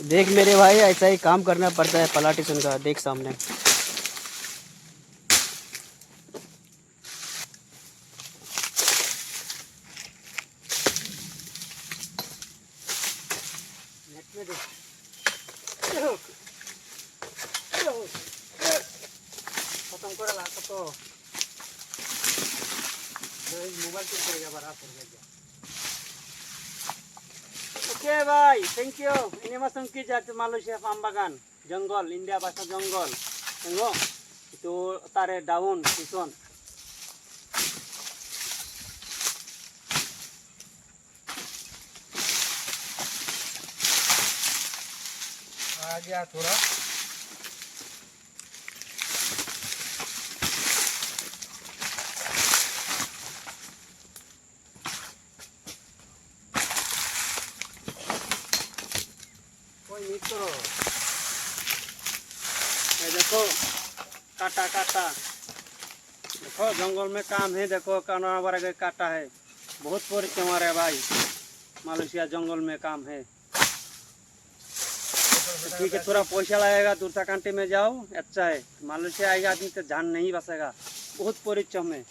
देख मेरे भाई, ऐसा ही काम करना पड़ता है पॉलिटिशियन का। देख सामने। नेट में देख। खत्म कर ला तो मोबाइल चेक करेगा बराबर कर गया। ओके भाई, thank you. ini mas sengki jati Malaysia Pambagan jengol India bahasa jengol tengok itu tarik daun pisang आ गया थोड़ा। कोई नहीं करो। ये देखो काटा काटा, देखो जंगल में काम है। देखो काना बड़ा के काटा है। बहुत परिश्रम है भाई, मालूसिया जंगल में काम है। ठीक है, थोड़ा पैसा लगेगा, दूसरा कंट्री में जाओ अच्छा है। मालूसिया आएगा आदमी तो जान नहीं बचेगा। बहुत परिश्रम है।